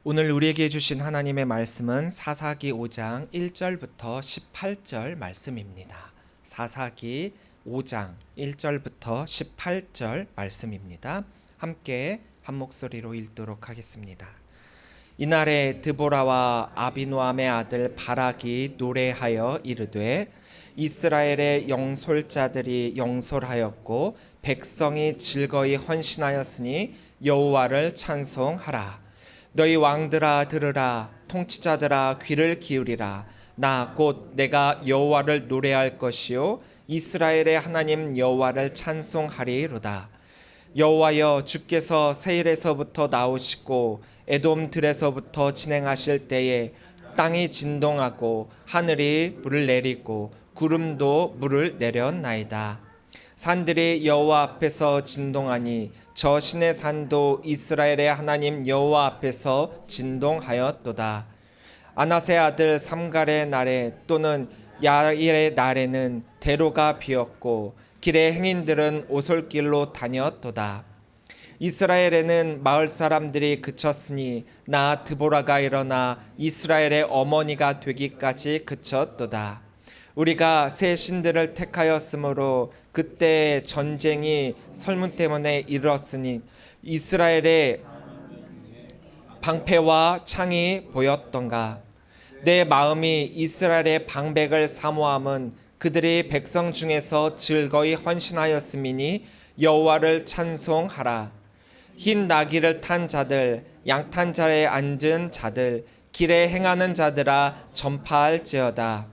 오늘 우리에게 주신 하나님의 말씀은 사사기 5장 1절부터 18절 말씀입니다. 사사기 5장 1절부터 18절 말씀입니다. 함께 한 목소리로 읽도록 하겠습니다. 이날에 드보라와 아비노함의 아들 바락이 노래하여 이르되 이스라엘의 영솔자들이 영솔하였고 백성이 즐거이 헌신하였으니 여호와를 찬송하라. 너희 왕들아 들으라. 통치자들아 귀를 기울이라. 나 곧 내가 여호와를 노래할 것이요 이스라엘의 하나님 여호와를 찬송하리로다. 여호와여, 주께서 세일에서부터 나오시고 에돔 들에서부터 진행하실 때에 땅이 진동하고 하늘이 물을 내리고 구름도 물을 내렸나이다. 산들이 여호와 앞에서 진동하니 저 신의 산도 이스라엘의 하나님 여호와 앞에서 진동하였도다. 아낫의 아들 삼갈의 날에 또는 야일의 날에는 대로가 비었고 길의 행인들은 오솔길로 다녔도다. 이스라엘에는 마을 사람들이 그쳤으니 나 드보라가 일어나 이스라엘의 어머니가 되기까지 그쳤도다. 우리가 새 신들을 택하였으므로 그때 전쟁이 설문 때문에 이르렀으니 이스라엘의 방패와 창이 보였던가. 내 마음이 이스라엘의 방백을 사모함은 그들이 백성 중에서 즐거이 헌신하였음이니 여호와를 찬송하라. 흰 나귀를 탄 자들, 양탄 자에 앉은 자들, 길에 행하는 자들아 전파할지어다.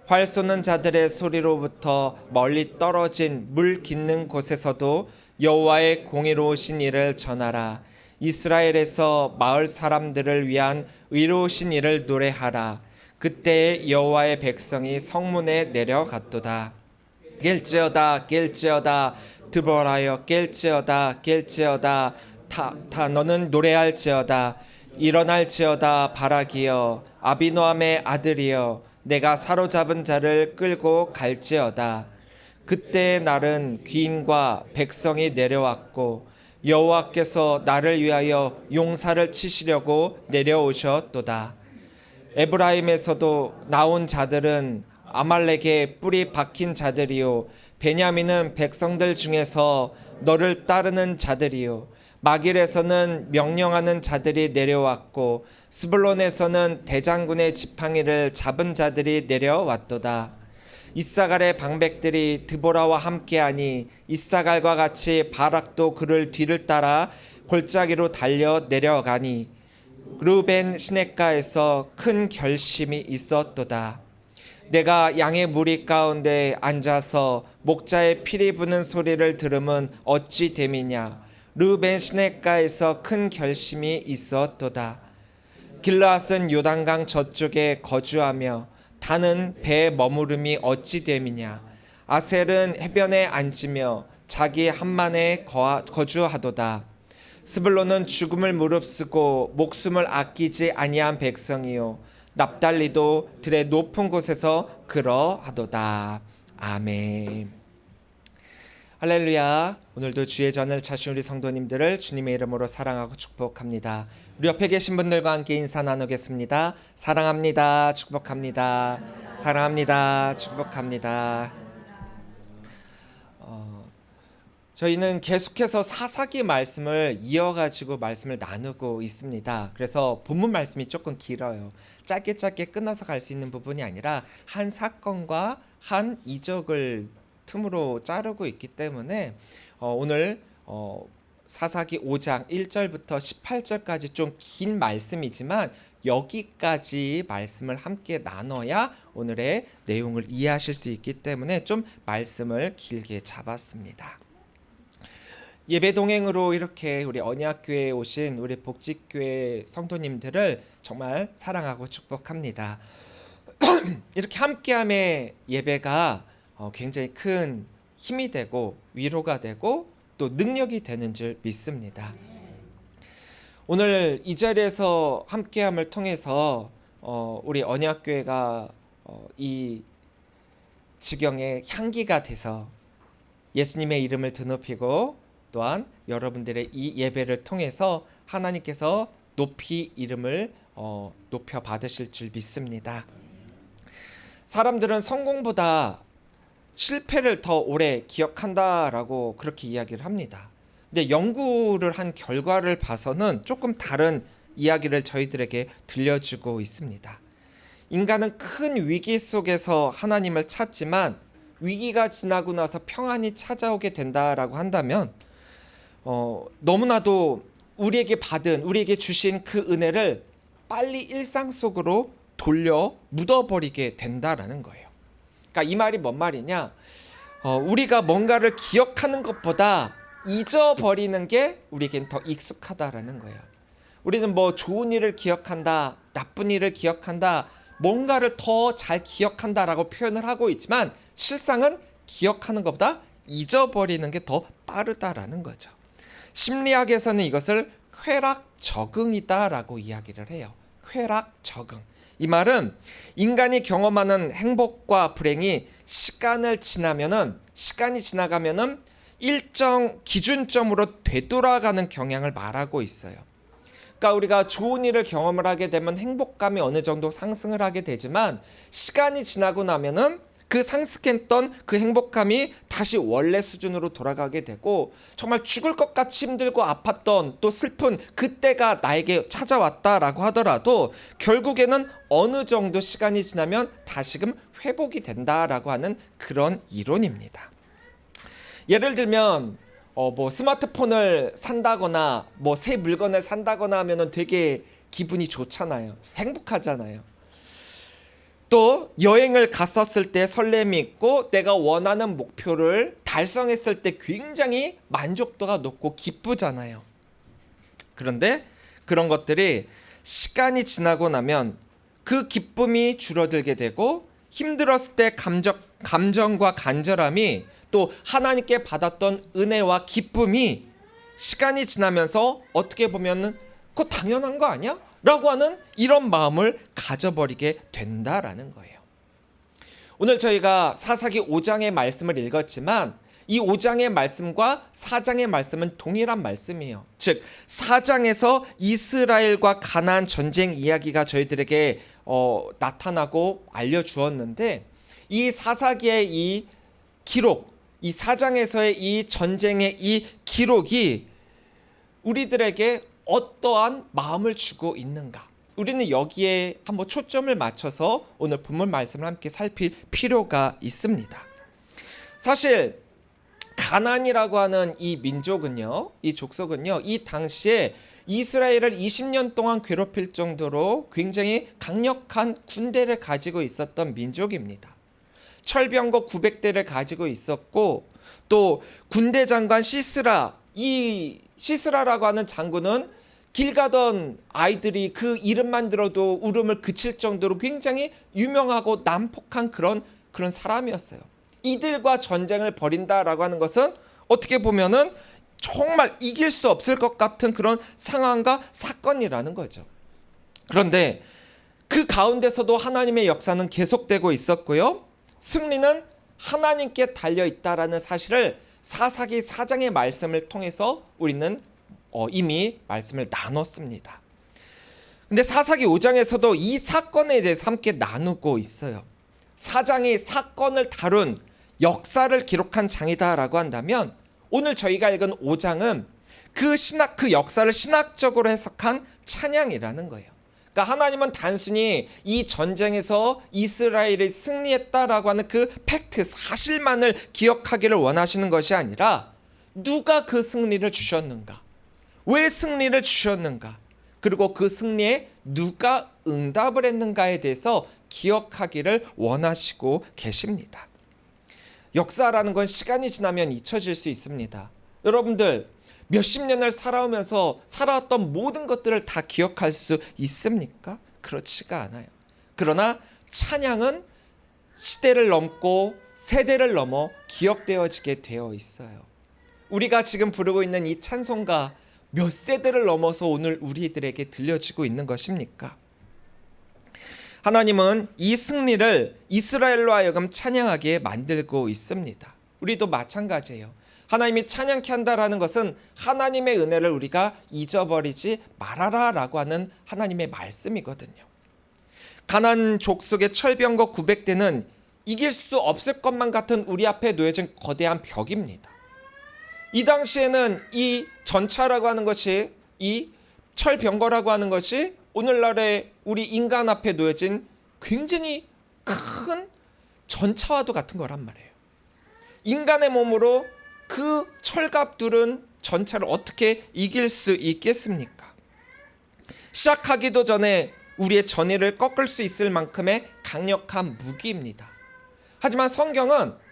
활 쏘는 자들의 소리로부터 멀리 떨어진 물 깃는 곳에서도 여호와의 공의로우신 일을 전하라. 이스라엘에서 마을 사람들을 위한 의로우신 일을 노래하라. 그때 여호와의 백성이 성문에 내려갔도다. 깰지어다 깰지어다 드보라여 깰지어다 깰지어다 다 너는 노래할지어다. 일어날지어다 바락이여 아비노함의 아들이여 내가 사로잡은 자를 끌고 갈지어다. 그때 날은 귀인과 백성이 내려왔고 여호와께서 나를 위하여 용사를 치시려고 내려오셨도다. 에브라임에서도 나온 자들은 아말렉의 뿔이 박힌 자들이요 베냐민은 백성들 중에서 너를 따르는 자들이요 마길에서는 명령하는 자들이 내려왔고 스불론에서는 대장군의 지팡이를 잡은 자들이 내려왔도다. 이사갈의 방백들이 드보라와 함께하니 이사갈과 같이 바락도 그를 뒤를 따라 골짜기로 달려 내려가니 르벤 시냇가에서 큰 결심이 있었도다. 내가 양의 무리 가운데 앉아서 목자의 피리 부는 소리를 들으면 어찌 됨이냐. 르벤 시냇가에서 큰 결심이 있었도다. 길르앗은 요단강 저쪽에 거주하며 다는 배에 머무름이 어찌 됨이냐. 아셀은 해변에 앉으며 자기 한만에 거주하도다. 스불론은 죽음을 무릅쓰고 목숨을 아끼지 아니한 백성이요 납달리도 들의 높은 곳에서 그러하도다. 아멘. 할렐루야. 오늘도 주의 전을 차신 우리 성도님들을 주님의 이름으로 사랑하고 축복합니다. 우리 옆에 계신 분들과 함께 인사 나누겠습니다. 사랑합니다. 축복합니다. 사랑합니다. 축복합니다. 저희는 계속해서 사사기 말씀을 이어가지고 말씀을 나누고 있습니다. 그래서 본문 말씀이 조금 길어요. 짧게 끊어서 갈 수 있는 부분이 아니라 한 사건과 한 이적을 틈으로 자르고 있기 때문에 오늘 사사기 5장 1절부터 18절까지 좀 긴 말씀이지만 여기까지 말씀을 함께 나눠야 오늘의 내용을 이해하실 수 있기 때문에 좀 말씀을 길게 잡았습니다. 예배 동행으로 이렇게 우리 언약교회에 오신 우리 복직교회 성도님들을 정말 사랑하고 축복합니다. 이렇게 함께함의 예배가 굉장히 큰 힘이 되고 위로가 되고 또 능력이 되는 줄 믿습니다. 오늘 이 자리에서 함께함을 통해서 우리 언약교회가 이 지경의 향기가 돼서 예수님의 이름을 드높이고 또한 여러분들의 이 예배를 통해서 하나님께서 높이 이름을 높여 받으실 줄 믿습니다. 사람들은 성공보다 실패를 더 오래 기억한다라고 그렇게 이야기를 합니다. 근데 연구를 한 결과를 봐서는 조금 다른 이야기를 저희들에게 들려주고 있습니다. 인간은 큰 위기 속에서 하나님을 찾지만 위기가 지나고 나서 평안이 찾아오게 된다라고 한다면 너무나도 우리에게 주신 그 은혜를 빨리 일상 속으로 돌려 묻어버리게 된다라는 거예요. 그러니까 이 말이 뭔 말이냐? 우리가 뭔가를 기억하는 것보다 잊어버리는 게 우리에겐 더 익숙하다라는 거예요. 우리는 뭐 좋은 일을 기억한다, 나쁜 일을 기억한다, 뭔가를 더 잘 기억한다라고 표현을 하고 있지만 실상은 기억하는 것보다 잊어버리는 게 더 빠르다라는 거죠. 심리학에서는 이것을 쾌락 적응이다라고 이야기를 해요. 쾌락 적응. 이 말은 인간이 경험하는 행복과 불행이 시간이 지나가면은 일정 기준점으로 되돌아가는 경향을 말하고 있어요. 그러니까 우리가 좋은 일을 경험을 하게 되면 행복감이 어느 정도 상승을 하게 되지만 시간이 지나고 나면은 그 상승했던 그 행복감이 다시 원래 수준으로 돌아가게 되고 정말 죽을 것 같이 힘들고 아팠던 또 슬픈 그때가 나에게 찾아왔다라고 하더라도 결국에는 어느 정도 시간이 지나면 다시금 회복이 된다라고 하는 그런 이론입니다. 예를 들면 뭐 스마트폰을 산다거나 뭐 새 물건을 산다거나 하면은 되게 기분이 좋잖아요. 행복하잖아요. 또 여행을 갔었을 때 설렘이 있고 내가 원하는 목표를 달성했을 때 굉장히 만족도가 높고 기쁘잖아요. 그런데 그런 것들이 시간이 지나고 나면 그 기쁨이 줄어들게 되고 힘들었을 때 감정과 간절함이 또 하나님께 받았던 은혜와 기쁨이 시간이 지나면서 어떻게 보면은 그거 당연한 거 아니야? 라고 하는 이런 마음을 가져버리게 된다라는 거예요. 오늘 저희가 사사기 5장의 말씀을 읽었지만 이 5장의 말씀과 4장의 말씀은 동일한 말씀이에요. 즉 4장에서 이스라엘과 가나안 전쟁 이야기가 저희들에게 나타나고 알려주었는데 이 사사기의 이 기록, 이 4장에서의 이 전쟁의 이 기록이 우리들에게 어떠한 마음을 주고 있는가? 우리는 여기에 한번 초점을 맞춰서 오늘 본문 말씀을 함께 살필 필요가 있습니다. 사실 가나안이라고 하는 이 민족은요, 이 족속은요, 이 당시에 이스라엘을 20년 동안 괴롭힐 정도로 굉장히 강력한 군대를 가지고 있었던 민족입니다. 철병거 900대를 가지고 있었고 또 군대 장관 시스라, 이 시스라라고 하는 장군은 길 가던 아이들이 그 이름만 들어도 울음을 그칠 정도로 굉장히 유명하고 난폭한 그런 사람이었어요. 이들과 전쟁을 벌인다라고 하는 것은 어떻게 보면은 정말 이길 수 없을 것 같은 그런 상황과 사건이라는 거죠. 그런데 그 가운데서도 하나님의 역사는 계속되고 있었고요. 승리는 하나님께 달려 있다라는 사실을 사사기 4장의 말씀을 통해서 우리는 이미 말씀을 나눴습니다. 근데 사사기 5장에서도 이 사건에 대해서 함께 나누고 있어요. 4장이 사건을 다룬 역사를 기록한 장이다라고 한다면 오늘 저희가 읽은 5장은 그 역사를 신학적으로 해석한 찬양이라는 거예요. 그러니까 하나님은 단순히 이 전쟁에서 이스라엘이 승리했다라고 하는 그 팩트, 사실만을 기억하기를 원하시는 것이 아니라 누가 그 승리를 주셨는가? 왜 승리를 주셨는가? 그리고 그 승리에 누가 응답을 했는가에 대해서 기억하기를 원하시고 계십니다. 역사라는 건 시간이 지나면 잊혀질 수 있습니다. 여러분들 몇십 년을 살아오면서 살아왔던 모든 것들을 다 기억할 수 있습니까? 그렇지가 않아요. 그러나 찬양은 시대를 넘고 세대를 넘어 기억되어지게 되어 있어요. 우리가 지금 부르고 있는 이 찬송가 몇 세대를 넘어서 오늘 우리들에게 들려지고 있는 것입니까? 하나님은 이 승리를 이스라엘로 하여금 찬양하게 만들고 있습니다. 우리도 마찬가지예요. 하나님이 찬양케 한다라는 것은 하나님의 은혜를 우리가 잊어버리지 말아라라고 하는 하나님의 말씀이거든요. 가나안 족속의 철병거 900대는 이길 수 없을 것만 같은 우리 앞에 놓여진 거대한 벽입니다. 이 당시에는 이 전차라고 하는 것이, 이 철병거라고 하는 것이 오늘날의 우리 인간 앞에 놓여진 굉장히 큰 전차와도 같은 거란 말이에요. 인간의 몸으로 그 철갑들은 전차를 어떻게 이길 수 있겠습니까? 시작하기도 전에 우리의 전의를 꺾을 수 있을 만큼의 강력한 무기입니다. 하지만 성경은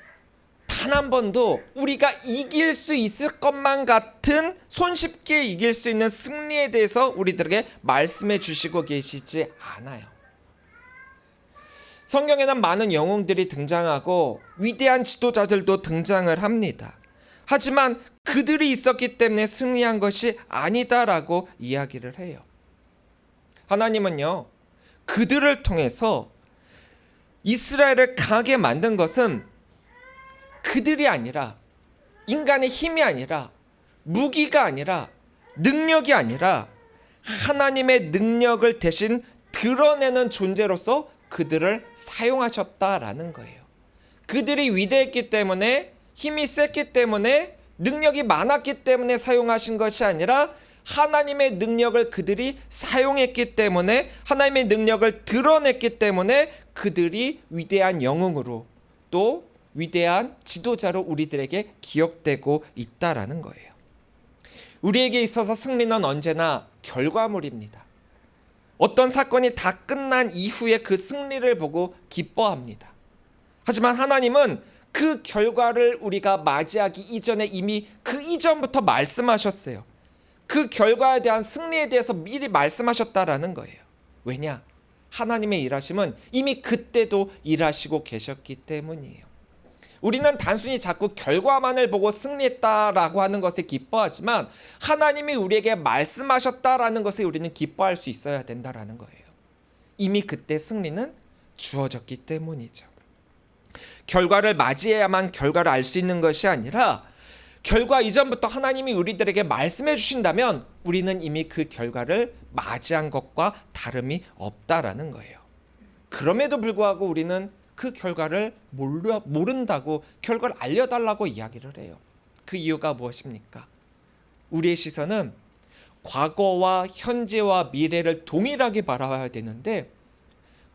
단 한 번도 우리가 이길 수 있을 것만 같은, 손쉽게 이길 수 있는 승리에 대해서 우리들에게 말씀해 주시고 계시지 않아요. 성경에는 많은 영웅들이 등장하고 위대한 지도자들도 등장을 합니다. 하지만 그들이 있었기 때문에 승리한 것이 아니다라고 이야기를 해요. 하나님은요, 그들을 통해서 이스라엘을 강하게 만든 것은 그들이 아니라, 인간의 힘이 아니라, 무기가 아니라, 능력이 아니라 하나님의 능력을 대신 드러내는 존재로서 그들을 사용하셨다라는 거예요. 그들이 위대했기 때문에, 힘이 셌기 때문에, 능력이 많았기 때문에 사용하신 것이 아니라 하나님의 능력을 그들이 사용했기 때문에, 하나님의 능력을 드러냈기 때문에 그들이 위대한 영웅으로, 또 위대한 지도자로 우리들에게 기억되고 있다라는 거예요. 우리에게 있어서 승리는 언제나 결과물입니다. 어떤 사건이 다 끝난 이후에 그 승리를 보고 기뻐합니다. 하지만 하나님은 그 결과를 우리가 맞이하기 이전에 이미 그 이전부터 말씀하셨어요. 그 결과에 대한 승리에 대해서 미리 말씀하셨다라는 거예요. 왜냐? 하나님의 일하심은 이미 그때도 일하시고 계셨기 때문이에요. 우리는 단순히 자꾸 결과만을 보고 승리했다라고 하는 것에 기뻐하지만 하나님이 우리에게 말씀하셨다라는 것에 우리는 기뻐할 수 있어야 된다라는 거예요. 이미 그때 승리는 주어졌기 때문이죠. 결과를 맞이해야만 결과를 알 수 있는 것이 아니라 결과 이전부터 하나님이 우리들에게 말씀해 주신다면 우리는 이미 그 결과를 맞이한 것과 다름이 없다라는 거예요. 그럼에도 불구하고 우리는 그 결과를 모른다고, 결과를 알려달라고 이야기를 해요. 그 이유가 무엇입니까? 우리의 시선은 과거와 현재와 미래를 동일하게 바라봐야 되는데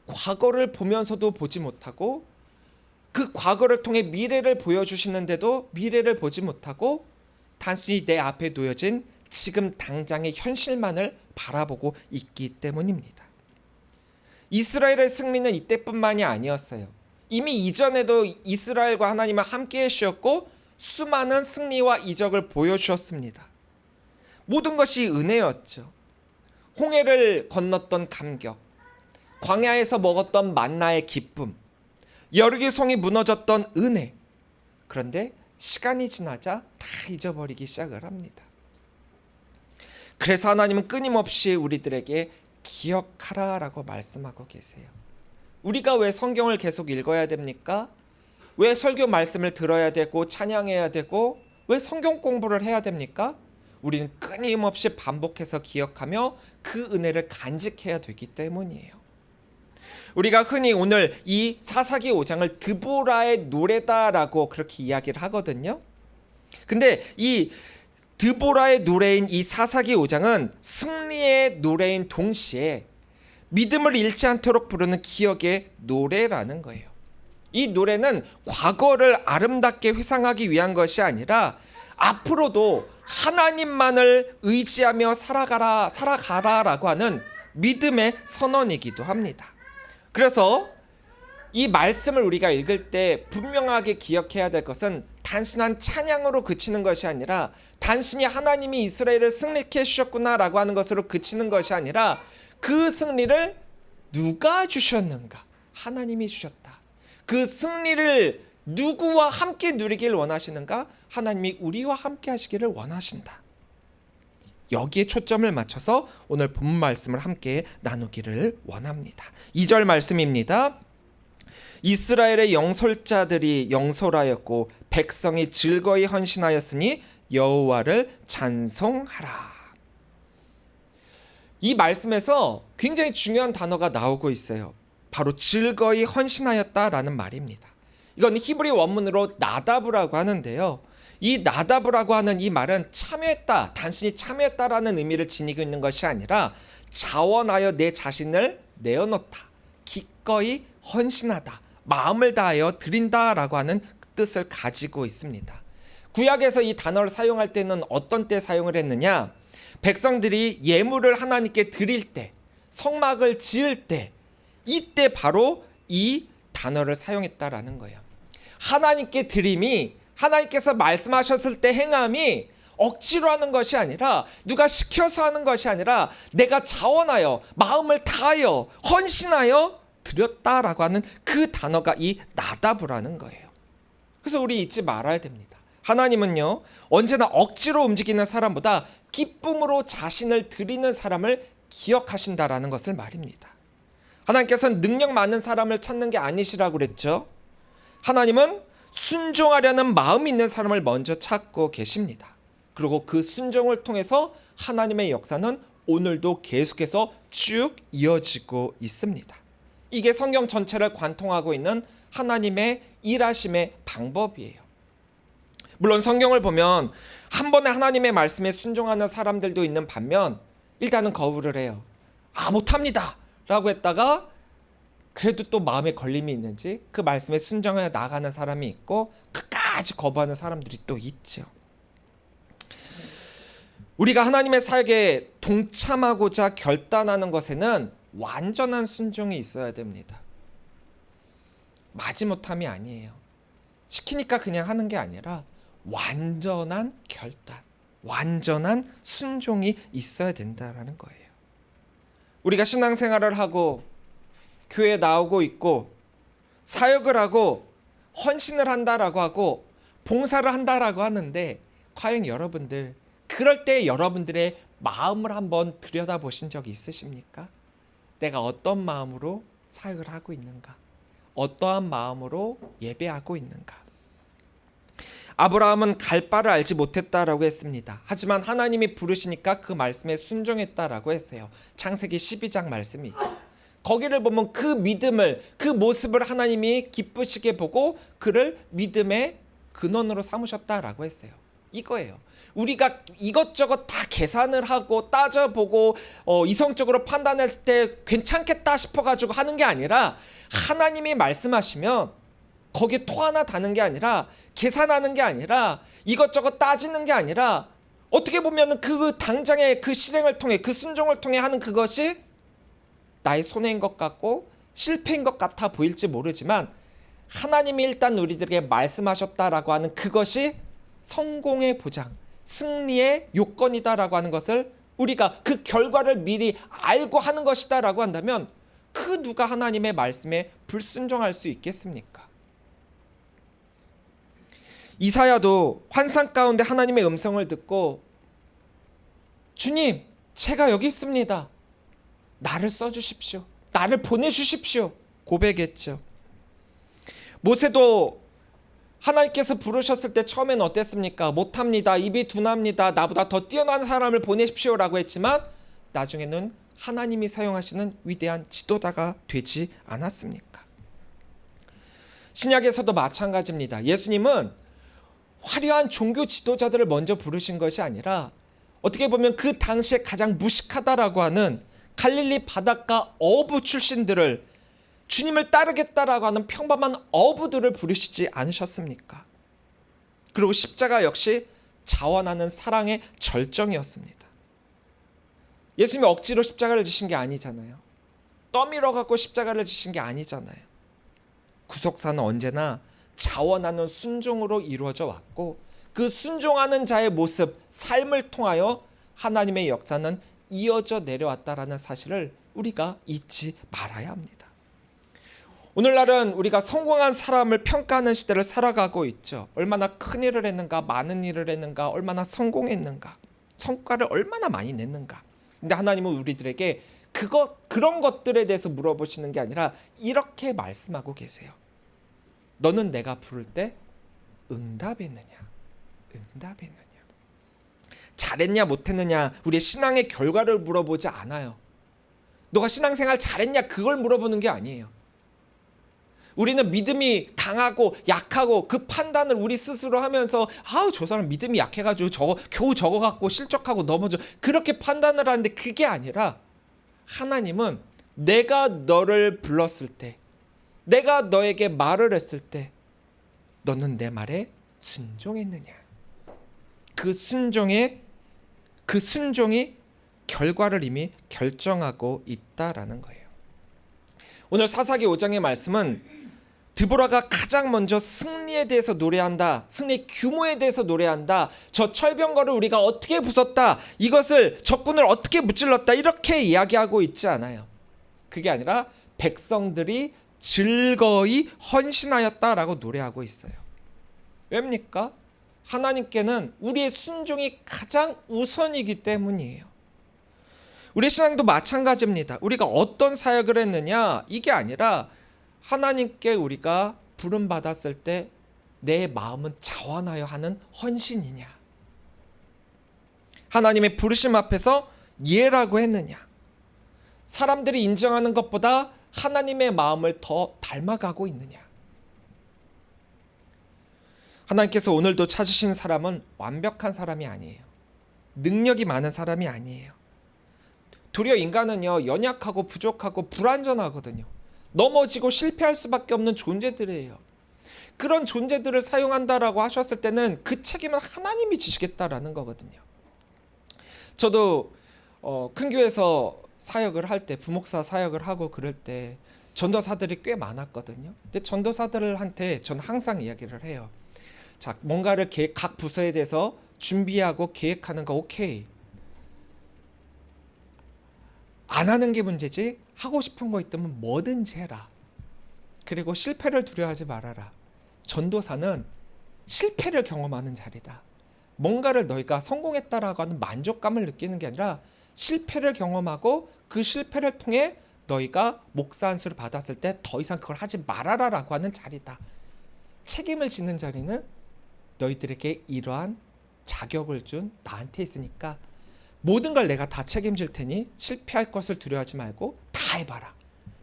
과거를 보면서도 보지 못하고 그 과거를 통해 미래를 보여주시는데도 미래를 보지 못하고 단순히 내 앞에 놓여진 지금 당장의 현실만을 바라보고 있기 때문입니다. 이스라엘의 승리는 이때뿐만이 아니었어요. 이미 이전에도 이스라엘과 하나님은 함께 해주셨고 수많은 승리와 이적을 보여주셨습니다. 모든 것이 은혜였죠. 홍해를 건넜던 감격, 광야에서 먹었던 만나의 기쁨, 여리고 성이 무너졌던 은혜. 그런데 시간이 지나자 다 잊어버리기 시작을 합니다. 그래서 하나님은 끊임없이 우리들에게 기억하라라고 말씀하고 계세요. 우리가 왜 성경을 계속 읽어야 됩니까? 왜 설교 말씀을 들어야 되고 찬양해야 되고 왜 성경 공부를 해야 됩니까? 우리는 끊임없이 반복해서 기억하며 그 은혜를 간직해야 되기 때문이에요. 우리가 흔히 오늘 이 사사기 5장을 드보라의 노래다라고 그렇게 이야기를 하거든요. 근데 이 드보라의 노래인 이 사사기 5장은 승리의 노래인 동시에 믿음을 잃지 않도록 부르는 기억의 노래라는 거예요. 이 노래는 과거를 아름답게 회상하기 위한 것이 아니라 앞으로도 하나님만을 의지하며 살아가라라고 하는 믿음의 선언이기도 합니다. 그래서 이 말씀을 우리가 읽을 때 분명하게 기억해야 될 것은 단순한 찬양으로 그치는 것이 아니라 단순히 하나님이 이스라엘을 승리케 해주셨구나라고 하는 것으로 그치는 것이 아니라 그 승리를 누가 주셨는가? 하나님이 주셨다. 그 승리를 누구와 함께 누리길 원하시는가? 하나님이 우리와 함께 하시기를 원하신다. 여기에 초점을 맞춰서 오늘 본문 말씀을 함께 나누기를 원합니다. 2절 말씀입니다. 이스라엘의 영솔자들이 영솔하였고 백성이 즐거이 헌신하였으니 여호와를 찬송하라. 이 말씀에서 굉장히 중요한 단어가 나오고 있어요. 바로 즐거이 헌신하였다라는 말입니다. 이건 히브리 원문으로 나다브라고 하는데요. 이 나다브라고 하는 이 말은 참여했다, 단순히 참여했다라는 의미를 지니고 있는 것이 아니라 자원하여 내 자신을 내어놓다, 기꺼이 헌신하다, 마음을 다하여 드린다라고 하는 뜻을 가지고 있습니다. 구약에서 이 단어를 사용할 때는 어떤 때 사용을 했느냐? 백성들이 예물을 하나님께 드릴 때, 성막을 지을 때, 이때 바로 이 단어를 사용했다라는 거예요. 하나님께 드림이, 하나님께서 말씀하셨을 때 행함이 억지로 하는 것이 아니라, 누가 시켜서 하는 것이 아니라 내가 자원하여, 마음을 다하여, 헌신하여 드렸다라고 하는 그 단어가 이 나다브라는 거예요. 그래서 우리 잊지 말아야 됩니다. 하나님은요, 언제나 억지로 움직이는 사람보다 기쁨으로 자신을 드리는 사람을 기억하신다라는 것을 말입니다. 하나님께서는 능력 많은 사람을 찾는 게 아니시라고 그랬죠. 하나님은 순종하려는 마음이 있는 사람을 먼저 찾고 계십니다. 그리고 그 순종을 통해서 하나님의 역사는 오늘도 계속해서 쭉 이어지고 있습니다. 이게 성경 전체를 관통하고 있는 하나님의 일하심의 방법이에요. 물론 성경을 보면 한 번에 하나님의 말씀에 순종하는 사람들도 있는 반면 일단은 거부를 해요. 못합니다 라고 했다가 그래도 또 마음에 걸림이 있는지 그 말씀에 순종해 나가는 사람이 있고 끝까지 거부하는 사람들이 또 있죠. 우리가 하나님의 사역에 동참하고자 결단하는 것에는 완전한 순종이 있어야 됩니다. 마지못함이 아니에요. 시키니까 그냥 하는 게 아니라 완전한 결단, 완전한 순종이 있어야 된다는 거예요. 우리가 신앙생활을 하고 교회에 나오고 있고 사역을 하고 헌신을 한다라고 하고 봉사를 한다라고 하는데 과연 여러분들 그럴 때 여러분들의 마음을 한번 들여다보신 적이 있으십니까? 내가 어떤 마음으로 사역을 하고 있는가? 어떠한 마음으로 예배하고 있는가? 아브라함은 갈 바를 알지 못했다라고 했습니다. 하지만 하나님이 부르시니까 그 말씀에 순종했다라고 했어요. 창세기 12장 말씀이죠. 거기를 보면 그 믿음을, 그 모습을 하나님이 기쁘시게 보고 그를 믿음의 근원으로 삼으셨다라고 했어요. 이거예요. 우리가 이것저것 다 계산을 하고 따져보고 이성적으로 판단했을 때 괜찮겠다 싶어가지고 하는 게 아니라 하나님이 말씀하시면 거기에 토 하나 다는 게 아니라 계산하는 게 아니라 이것저것 따지는 게 아니라 어떻게 보면 그 당장의 그 실행을 통해 그 순종을 통해 하는 그것이 나의 손해인 것 같고 실패인 것 같아 보일지 모르지만 하나님이 일단 우리들에게 말씀하셨다라고 하는 그것이 성공의 보장, 승리의 요건이다라고 하는 것을 우리가 그 결과를 미리 알고 하는 것이다라고 한다면 그 누가 하나님의 말씀에 불순종할 수 있겠습니까? 이사야도 환상 가운데 하나님의 음성을 듣고 주님, 제가 여기 있습니다. 나를 써주십시오. 나를 보내주십시오. 고백했죠. 모세도 하나님께서 부르셨을 때 처음엔 어땠습니까? 못합니다. 입이 둔합니다. 나보다 더 뛰어난 사람을 보내십시오라고 했지만 나중에는 하나님이 사용하시는 위대한 지도자가 되지 않았습니까? 신약에서도 마찬가지입니다. 예수님은 화려한 종교 지도자들을 먼저 부르신 것이 아니라 어떻게 보면 그 당시에 가장 무식하다라고 하는 갈릴리 바닷가 어부 출신들을 주님을 따르겠다라고 하는 평범한 어부들을 부르시지 않으셨습니까? 그리고 십자가 역시 자원하는 사랑의 절정이었습니다. 예수님이 억지로 십자가를 지신 게 아니잖아요. 떠밀어 갖고 십자가를 지신 게 아니잖아요. 구속사는 언제나 자원하는 순종으로 이루어져 왔고 그 순종하는 자의 모습, 삶을 통하여 하나님의 역사는 이어져 내려왔다라는 사실을 우리가 잊지 말아야 합니다. 오늘날은 우리가 성공한 사람을 평가하는 시대를 살아가고 있죠. 얼마나 큰 일을 했는가, 많은 일을 했는가, 얼마나 성공했는가, 성과를 얼마나 많이 냈는가. 근데 하나님은 우리들에게 그런 것들에 대해서 물어보시는 게 아니라 이렇게 말씀하고 계세요. 너는 내가 부를 때 응답했느냐? 응답했느냐? 잘했냐 못했느냐 우리의 신앙의 결과를 물어보지 않아요. 너가 신앙생활 잘했냐 그걸 물어보는 게 아니에요. 우리는 믿음이 강하고 약하고 그 판단을 우리 스스로 하면서 저 사람 믿음이 약해가지고 겨우 저거 갖고 실족하고 넘어져 그렇게 판단을 하는데 그게 아니라 하나님은 내가 너를 불렀을 때 내가 너에게 말을 했을 때 너는 내 말에 순종했느냐? 그 순종이 결과를 이미 결정하고 있다라는 거예요. 오늘 사사기 5장의 말씀은 드보라가 가장 먼저 승리에 대해서 노래한다. 승리의 규모에 대해서 노래한다. 저 철병거를 우리가 어떻게 부쉈다. 이것을 적군을 어떻게 무찔렀다. 이렇게 이야기하고 있지 않아요. 그게 아니라 백성들이 즐거이 헌신하였다라고 노래하고 있어요. 왜입니까? 하나님께는 우리의 순종이 가장 우선이기 때문이에요. 우리의 신앙도 마찬가지입니다. 우리가 어떤 사역을 했느냐 이게 아니라 하나님께 우리가 부름받았을 때 내 마음은 자원하여 하는 헌신이냐, 하나님의 부르심 앞에서 예라고 했느냐, 사람들이 인정하는 것보다 하나님의 마음을 더 닮아가고 있느냐. 하나님께서 오늘도 찾으신 사람은 완벽한 사람이 아니에요. 능력이 많은 사람이 아니에요. 도리어 인간은요, 연약하고 부족하고 불완전하거든요. 넘어지고 실패할 수밖에 없는 존재들이에요. 그런 존재들을 사용한다라고 하셨을 때는 그 책임은 하나님이 지시겠다라는 거거든요. 저도 큰 교회에서 사역을 할 때, 부목사 사역을 하고 그럴 때 전도사들이 꽤 많았거든요. 근데 전도사들한테 저는 항상 이야기를 해요. 자, 뭔가를 각 부서에 대해서 준비하고 계획하는 거 오케이. 안 하는 게 문제지 하고 싶은 거 있다면 뭐든지 해라. 그리고 실패를 두려워하지 말아라. 전도사는 실패를 경험하는 자리다. 뭔가를 너희가 성공했다라고 하는 만족감을 느끼는 게 아니라 실패를 경험하고 그 실패를 통해 너희가 목사 안수를 받았을 때 더 이상 그걸 하지 말아라라고 하는 자리다. 책임을 지는 자리는 너희들에게 이러한 자격을 준 나한테 있으니까 모든 걸 내가 다 책임질 테니 실패할 것을 두려워하지 말고 다 해봐라.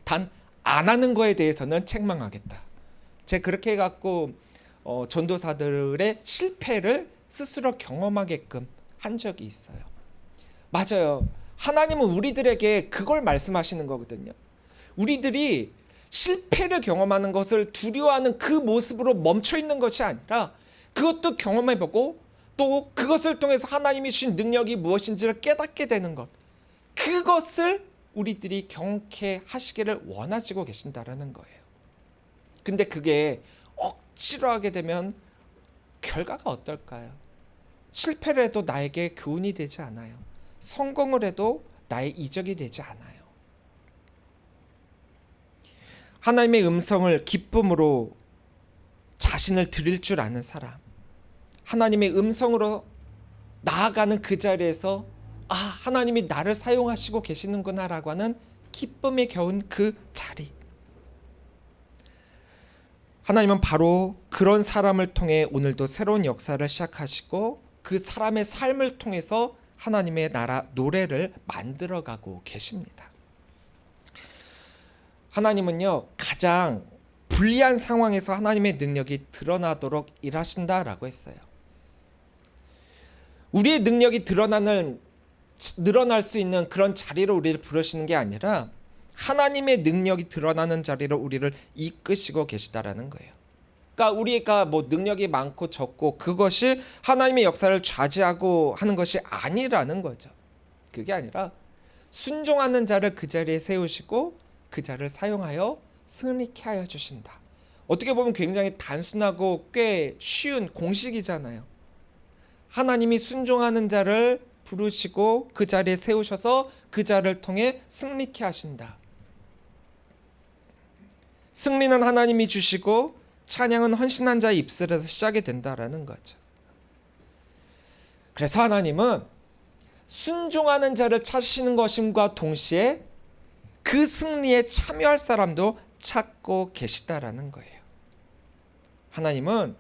단 안 하는 거에 대해서는 책망하겠다. 제가 그렇게 해갖고 전도사들의 실패를 스스로 경험하게끔 한 적이 있어요. 맞아요. 하나님은 우리들에게 그걸 말씀하시는 거거든요. 우리들이 실패를 경험하는 것을 두려워하는 그 모습으로 멈춰 있는 것이 아니라 그것도 경험해보고 또 그것을 통해서 하나님이 주신 능력이 무엇인지를 깨닫게 되는 것, 그것을 우리들이 경험하시기를 원하시고 계신다라는 거예요. 근데 그게 억지로 하게 되면 결과가 어떨까요? 실패를 해도 나에게 교훈이 되지 않아요. 성공을 해도 나의 이적이 되지 않아요. 하나님의 음성을 기쁨으로 자신을 드릴 줄 아는 사람, 하나님의 음성으로 나아가는 그 자리에서 하나님이 나를 사용하시고 계시는구나 라고 하는 기쁨에 겨운 그 자리, 하나님은 바로 그런 사람을 통해 오늘도 새로운 역사를 시작하시고 그 사람의 삶을 통해서 하나님의 나라 노래를 만들어가고 계십니다. 하나님은요, 가장 불리한 상황에서 하나님의 능력이 드러나도록 일하신다라고 했어요. 우리의 능력이 늘어날 수 있는 그런 자리로 우리를 부르시는 게 아니라 하나님의 능력이 드러나는 자리로 우리를 이끄시고 계시다라는 거예요. 그러니까 우리가 뭐 능력이 많고 적고 그것이 하나님의 역사를 좌지하고 하는 것이 아니라는 거죠. 그게 아니라 순종하는 자를 그 자리에 세우시고 그 자를 사용하여 승리케 하여 주신다. 어떻게 보면 굉장히 단순하고 꽤 쉬운 공식이잖아요. 하나님이 순종하는 자를 부르시고 그 자리에 세우셔서 그 자를 통해 승리케 하신다. 승리는 하나님이 주시고 찬양은 헌신한 자의 입술에서 시작이 된다라는 거죠. 그래서 하나님은 순종하는 자를 찾으시는 것임과 동시에 그 승리에 참여할 사람도 찾고 계시다라는 거예요. 하나님은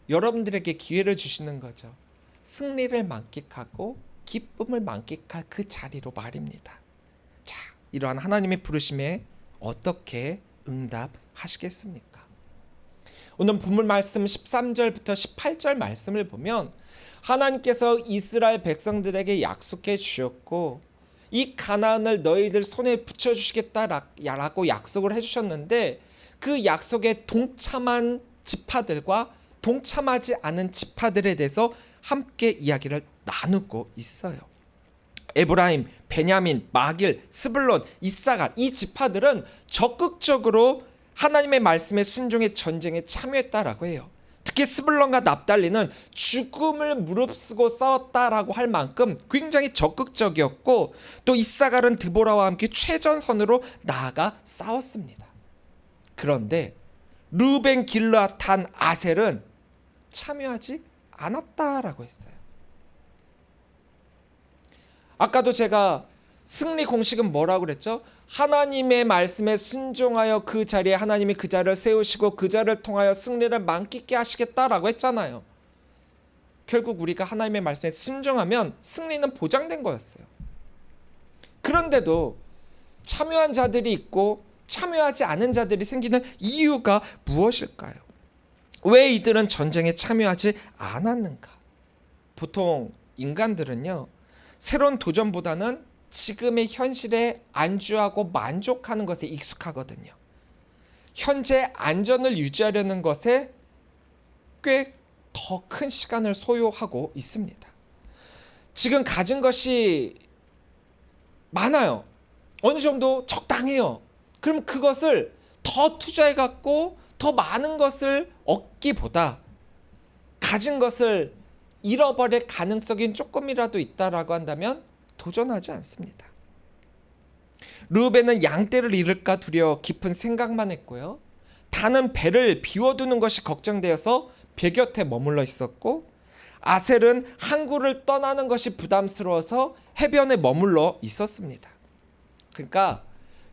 여러분들에게 기회를 주시는 거죠. 승리를 만끽하고 기쁨을 만끽할 그 자리로 말입니다. 자, 이러한 하나님의 부르심에 어떻게 응답하시겠습니까? 오늘 본문 말씀 13절부터 18절 말씀을 보면 하나님께서 이스라엘 백성들에게 약속해 주셨고 이 가나안을 너희들 손에 붙여주시겠다라고 약속을 해주셨는데 그 약속에 동참한 지파들과 동참하지 않은 지파들에 대해서 함께 이야기를 나누고 있어요. 에브라임, 베냐민, 마길, 스불론, 이사갈 이 지파들은 적극적으로 하나님의 말씀에 순종해 전쟁에 참여했다라고 해요. 특히 스불론과 납달리는 죽음을 무릅쓰고 싸웠다라고 할 만큼 굉장히 적극적이었고 또 이사갈은 드보라와 함께 최전선으로 나아가 싸웠습니다. 그런데 르벤, 길르앗, 단, 아셀은 참여하지 않았다라고 했어요. 아까도 제가 승리 공식은 뭐라고 그랬죠? 하나님의 말씀에 순종하여 그 자리에 하나님이 그 자리를 세우시고 그 자리를 통하여 승리를 만끽게 하시겠다라고 했잖아요. 결국 우리가 하나님의 말씀에 순종하면 승리는 보장된 거였어요. 그런데도 참여한 자들이 있고 참여하지 않은 자들이 생기는 이유가 무엇일까요? 왜 이들은 전쟁에 참여하지 않았는가? 보통 인간들은요, 새로운 도전보다는 지금의 현실에 안주하고 만족하는 것에 익숙하거든요. 현재 안전을 유지하려는 것에 꽤 더 큰 시간을 소요하고 있습니다. 지금 가진 것이 많아요. 어느 정도 적당해요. 그럼 그것을 더 투자해 갖고 더 많은 것을 얻기보다 가진 것을 잃어버릴 가능성이 조금이라도 있다라고 한다면 도전하지 않습니다. 르우벤은 양떼를 잃을까 두려워 깊은 생각만 했고요. 단은 배를 비워두는 것이 걱정되어서 배 곁에 머물러 있었고 아셀은 항구를 떠나는 것이 부담스러워서 해변에 머물러 있었습니다. 그러니까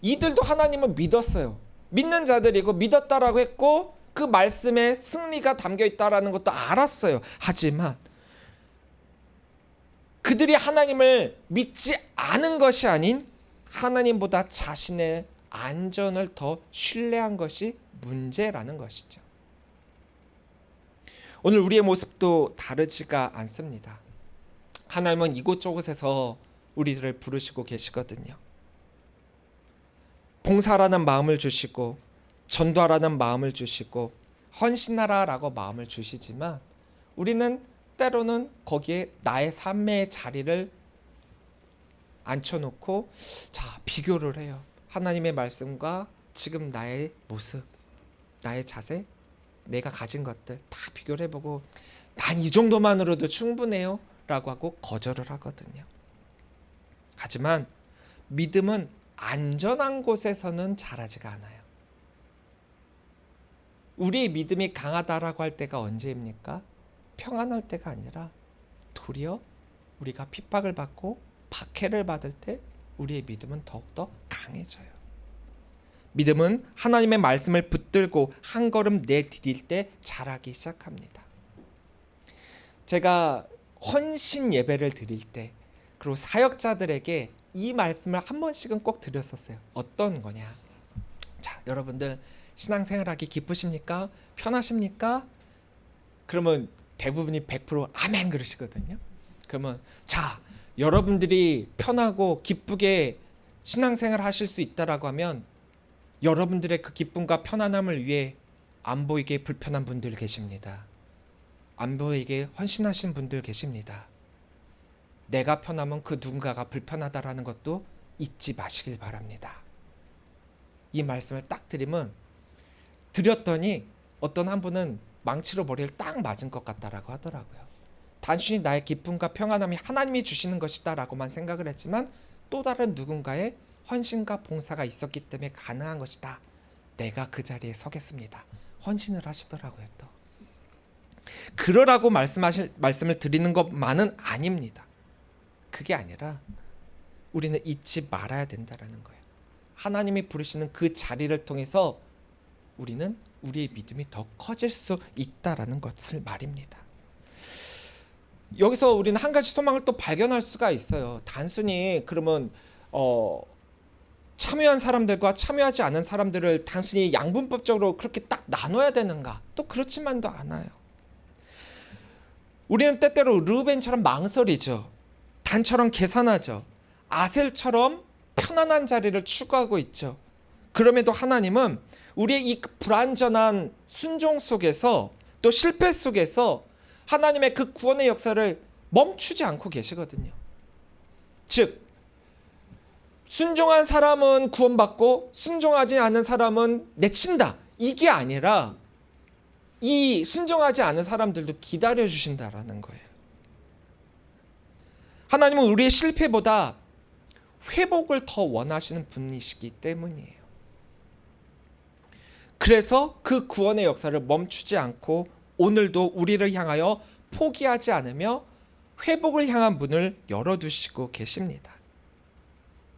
이들도 하나님을 믿었어요. 믿는 자들이고 믿었다라고 했고 그 말씀에 승리가 담겨 있다라는 것도 알았어요. 하지만 그들이 하나님을 믿지 않은 것이 아닌 하나님보다 자신의 안전을 더 신뢰한 것이 문제라는 것이죠. 오늘 우리의 모습도 다르지가 않습니다. 하나님은 이곳저곳에서 우리들을 부르시고 계시거든요. 봉사라는 마음을 주시고 전도하라는 마음을 주시고 헌신하라라고 마음을 주시지만 우리는 때로는 거기에 나의 삶의 자리를 앉혀놓고 자 비교를 해요. 하나님의 말씀과 지금 나의 모습, 나의 자세, 내가 가진 것들 다 비교를 해보고 난 이 정도만으로도 충분해요 라고 하고 거절을 하거든요. 하지만 믿음은 안전한 곳에서는 자라지가 않아요. 우리의 믿음이 강하다라고 할 때가 언제입니까? 평안할 때가 아니라 도리어 우리가 핍박을 받고 박해를 받을 때 우리의 믿음은 더욱더 강해져요. 믿음은 하나님의 말씀을 붙들고 한 걸음 내디딜 때 자라기 시작합니다. 제가 헌신 예배를 드릴 때 그리고 사역자들에게 이 말씀을 한 번씩은 꼭 드렸었어요. 어떤 거냐? 자, 여러분들 신앙생활하기 기쁘십니까? 편하십니까? 그러면 대부분이 100% 아멘 그러시거든요. 그러면 자, 여러분들이 편하고 기쁘게 신앙생활 하실 수 있다라고 하면 여러분들의 그 기쁨과 편안함을 위해 안 보이게 불편한 분들 계십니다. 안 보이게 헌신하신 분들 계십니다. 내가 편하면 그 누군가가 불편하다라는 것도 잊지 마시길 바랍니다. 이 말씀을 딱 드렸더니 어떤 한 분은 망치로 머리를 딱 맞은 것 같다라고 하더라고요. 단순히 나의 기쁨과 평안함이 하나님이 주시는 것이다라고만 생각을 했지만 또 다른 누군가의 헌신과 봉사가 있었기 때문에 가능한 것이다. 내가 그 자리에 서겠습니다. 헌신을 하시더라고요. 또 그러라고 말씀을 드리는 것만은 아닙니다. 그게 아니라 우리는 잊지 말아야 된다라는 거예요. 하나님이 부르시는 그 자리를 통해서 우리는 우리의 믿음이 더 커질 수 있다라는 것을 말입니다. 여기서 우리는 한 가지 소망을 또 발견할 수가 있어요. 단순히 그러면 참여한 사람들과 참여하지 않은 사람들을 단순히 양분법적으로 그렇게 딱 나눠야 되는가? 또 그렇지만도 않아요. 우리는 때때로 르우벤처럼 망설이죠. 단처럼 계산하죠. 아셀처럼 편안한 자리를 추구하고 있죠. 그럼에도 하나님은 우리의 이 불완전한 순종 속에서 또 실패 속에서 하나님의 그 구원의 역사를 멈추지 않고 계시거든요. 즉 순종한 사람은 구원받고 순종하지 않은 사람은 내친다. 이게 아니라 이 순종하지 않은 사람들도 기다려주신다라는 거예요. 하나님은 우리의 실패보다 회복을 더 원하시는 분이시기 때문이에요. 그래서 그 구원의 역사를 멈추지 않고 오늘도 우리를 향하여 포기하지 않으며 회복을 향한 문을 열어두시고 계십니다.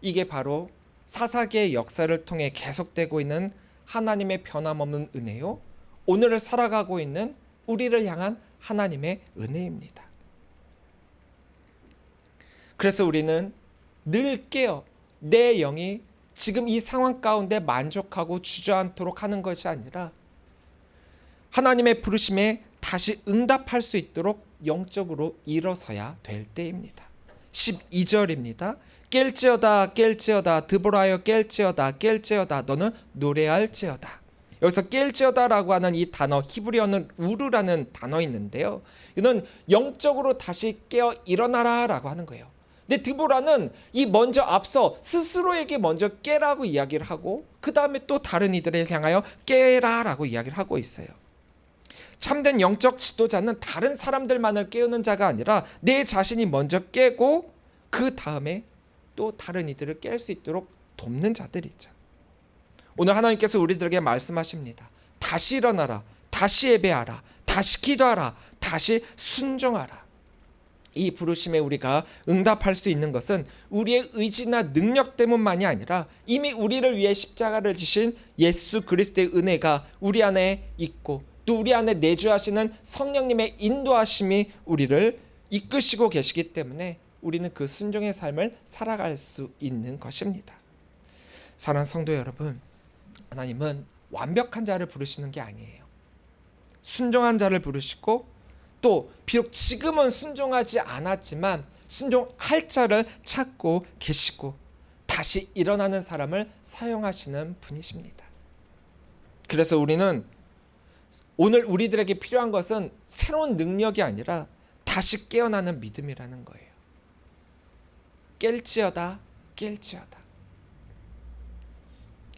이게 바로 사사기의 역사를 통해 계속되고 있는 하나님의 변함없는 은혜요, 오늘을 살아가고 있는 우리를 향한 하나님의 은혜입니다. 그래서 우리는 늘 깨어 내 영이 지금 이 상황 가운데 만족하고 주저앉도록 하는 것이 아니라 하나님의 부르심에 다시 응답할 수 있도록 영적으로 일어서야 될 때입니다. 12절입니다. 깰지어다 깰지어다 드보라여 깰지어다 너는 노래할지어다. 여기서 깰지어다라고 하는 이 단어, 히브리어는 우르라는 단어 있는데요. 이는 영적으로 다시 깨어 일어나라라고 하는 거예요. 근데 드보라는 이 먼저 앞서 스스로에게 먼저 깨라고 이야기를 하고 그 다음에 또 다른 이들을 향하여 깨라라고 이야기를 하고 있어요. 참된 영적 지도자는 다른 사람들만을 깨우는 자가 아니라 내 자신이 먼저 깨고 그 다음에 또 다른 이들을 깰 수 있도록 돕는 자들이죠. 오늘 하나님께서 우리들에게 말씀하십니다. 다시 일어나라, 다시 예배하라, 다시 기도하라, 다시 순종하라. 이 부르심에 우리가 응답할 수 있는 것은 우리의 의지나 능력 때문만이 아니라 이미 우리를 위해 십자가를 지신 예수 그리스도의 은혜가 우리 안에 있고 또 우리 안에 내주하시는 성령님의 인도하심이 우리를 이끄시고 계시기 때문에 우리는 그 순종의 삶을 살아갈 수 있는 것입니다. 사랑하는 성도 여러분, 하나님은 완벽한 자를 부르시는 게 아니에요. 순종한 자를 부르시고 또 비록 지금은 순종하지 않았지만 순종할 자를 찾고 계시고 다시 일어나는 사람을 사용하시는 분이십니다. 그래서 우리는 오늘 우리들에게 필요한 것은 새로운 능력이 아니라 다시 깨어나는 믿음이라는 거예요. 깰지어다 깰지어다.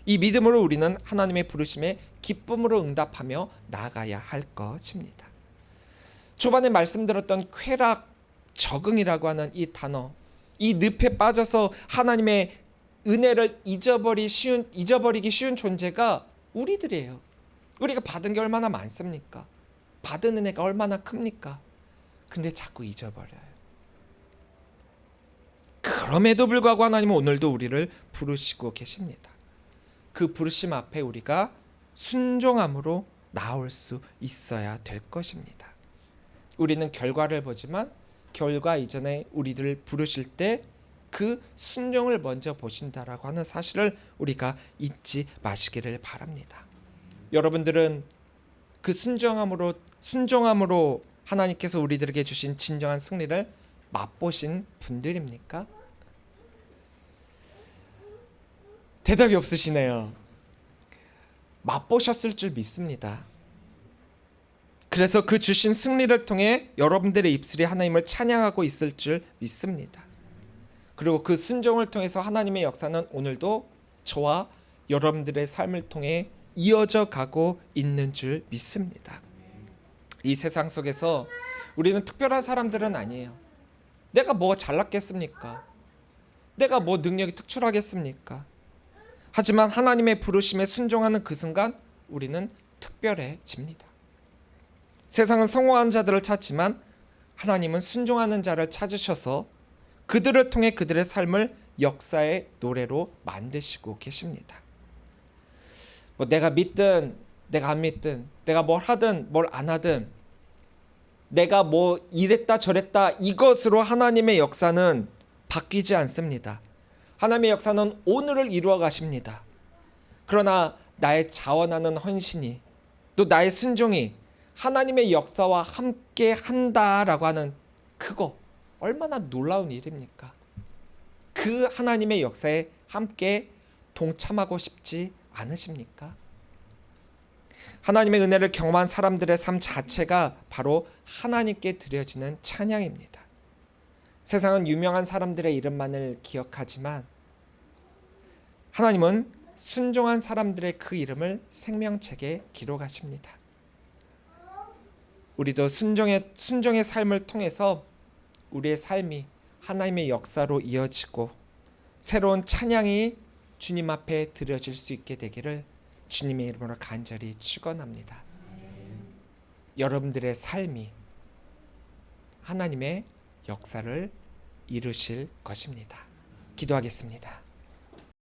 이 믿음으로 우리는 하나님의 부르심에 기쁨으로 응답하며 나아가야 할 것입니다. 초반에 말씀드렸던 쾌락, 적응이라고 하는 이 단어, 이 늪에 빠져서 하나님의 은혜를 잊어버리기 쉬운 존재가 우리들이에요. 우리가 받은 게 얼마나 많습니까? 받은 은혜가 얼마나 큽니까? 근데 자꾸 잊어버려요. 그럼에도 불구하고 하나님은 오늘도 우리를 부르시고 계십니다. 그 부르심 앞에 우리가 순종함으로 나올 수 있어야 될 것입니다. 우리는 결과를 보지만 결과 이전에 우리들을 부르실 때 그 순종을 먼저 보신다라고 하는 사실을 우리가 잊지 마시기를 바랍니다. 여러분들은 그 순종함으로 하나님께서 우리들에게 주신 진정한 승리를 맛보신 분들입니까? 대답이 없으시네요. 맛보셨을 줄 믿습니다. 그래서 그 주신 승리를 통해 여러분들의 입술이 하나님을 찬양하고 있을 줄 믿습니다. 그리고 그 순종을 통해서 하나님의 역사는 오늘도 저와 여러분들의 삶을 통해 이어져 가고 있는 줄 믿습니다. 이 세상 속에서 우리는 특별한 사람들은 아니에요. 내가 뭐 잘났겠습니까? 내가 뭐 능력이 특출하겠습니까? 하지만 하나님의 부르심에 순종하는 그 순간 우리는 특별해집니다. 세상은 성공한 자들을 찾지만 하나님은 순종하는 자를 찾으셔서 그들을 통해 그들의 삶을 역사의 노래로 만드시고 계십니다. 뭐 내가 믿든 내가 안 믿든, 내가 뭘 하든 뭘 안 하든, 내가 뭐 이랬다 저랬다 이것으로 하나님의 역사는 바뀌지 않습니다. 하나님의 역사는 오늘을 이루어 가십니다. 그러나 나의 자원하는 헌신이, 또 나의 순종이 하나님의 역사와 함께 한다라고 하는 그거 얼마나 놀라운 일입니까? 그 하나님의 역사에 함께 동참하고 싶지 않으십니까? 하나님의 은혜를 경험한 사람들의 삶 자체가 바로 하나님께 드려지는 찬양입니다. 세상은 유명한 사람들의 이름만을 기억하지만 하나님은 순종한 사람들의 그 이름을 생명책에 기록하십니다. 우리도 순종의 삶을 통해서 우리의 삶이 하나님의 역사로 이어지고 새로운 찬양이 주님 앞에 드려질 수 있게 되기를 주님의 이름으로 간절히 축원합니다. 여러분들의 삶이 하나님의 역사를 이루실 것입니다. 기도하겠습니다.